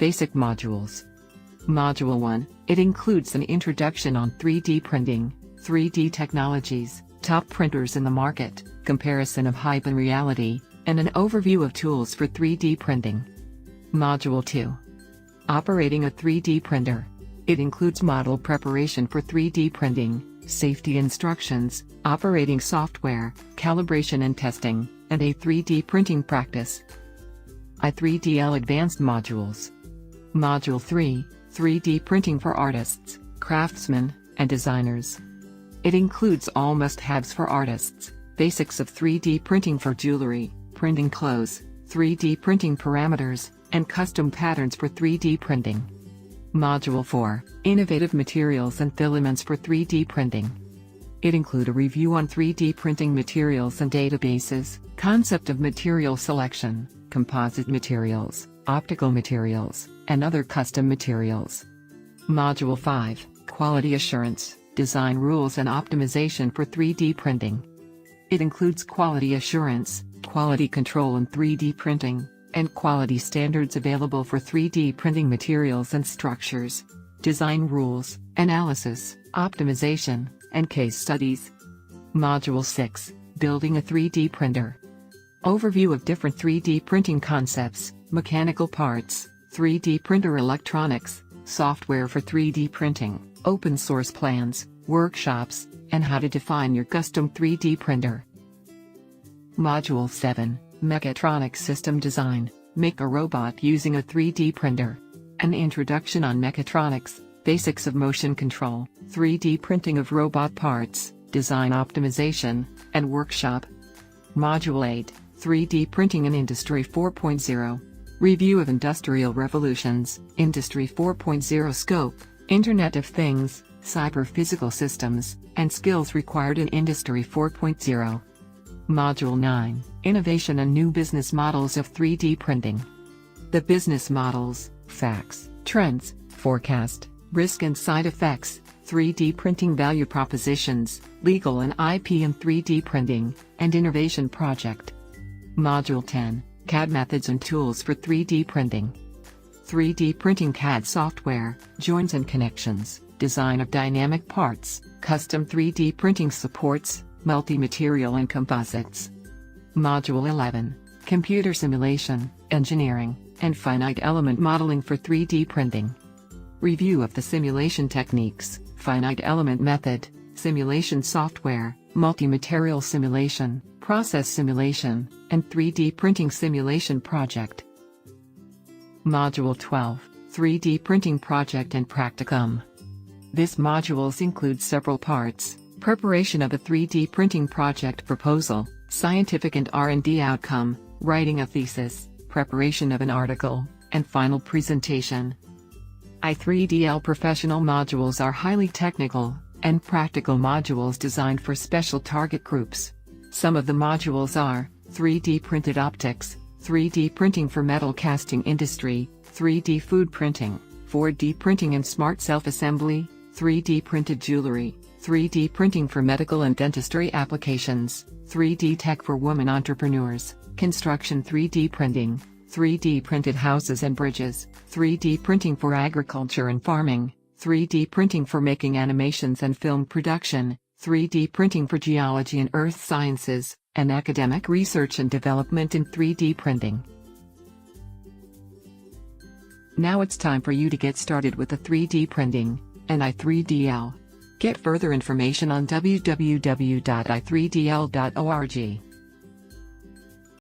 Basic Modules. Module 1, it includes an introduction on 3D printing, 3D technologies, top printers in the market, comparison of hype and reality, and an overview of tools for 3D printing. Module 2. Operating a 3D printer. It includes model preparation for 3D printing, safety instructions, operating software, calibration and testing, and a 3D printing practice. I3DL Advanced Modules. Module 3, 3D printing for artists, craftsmen, and designers. It includes all must-haves for artists, basics of 3D printing for jewelry, printing clothes, 3D printing parameters, and custom patterns for 3D printing. Module 4, Innovative Materials and Filaments for 3D printing. It includes a review on 3D printing materials and databases, concept of material selection, composite materials, optical materials, and other custom materials. Module 5, Quality Assurance, Design Rules and Optimization for 3D printing. It includes quality assurance, quality control in 3D printing, and quality standards available for 3D printing materials and structures, design rules, analysis, optimization, and case studies. Module 6, Building a 3D printer. Overview of different 3D printing concepts, mechanical parts, 3D printer electronics, software for 3D printing, open source plans, workshops, and how to define your custom 3D printer. Module 7, Mechatronics System Design. Make a robot using a 3D printer. An introduction on mechatronics, basics of motion control, 3D printing of robot parts, design optimization, and workshop. Module 8, 3D Printing in Industry 4.0. Review of industrial revolutions, Industry 4.0 scope, Internet of Things, cyber-physical systems, and skills required in Industry 4.0. Module 9, Innovation and New Business Models of 3D Printing. The business models, facts, trends, forecast, risk and side effects, 3D printing value propositions, legal and IP in 3D printing, and innovation project. Module 10, CAD methods and tools for 3D printing. 3D printing CAD software, joints and connections, design of dynamic parts, custom 3D printing supports, multi-material and composites. Module 11, Computer Simulation, Engineering, and Finite Element Modeling for 3D Printing. Review of the simulation techniques, finite element method, simulation software, multi-material simulation, process simulation, and 3D printing simulation project. Module 12, 3D Printing Project and Practicum. This modules includes several parts: preparation of a 3D printing project proposal, scientific and R&D outcome, writing a thesis, preparation of an article, and final presentation. I3DL professional modules are highly technical and practical modules designed for special target groups. Some of the modules are 3D printed optics, 3D printing for metal casting industry, 3D food printing, 4D printing and smart self-assembly, 3D printed jewelry, 3D printing for medical and dentistry applications, 3D tech for women entrepreneurs, construction 3D printing, 3D printed houses and bridges, 3D printing for agriculture and farming, 3D printing for making animations and film production, 3D printing for geology and earth sciences, and academic research and development in 3D printing. Now it's time for you to get started with the 3D printing and I3DL. Get further information on www.i3dl.org.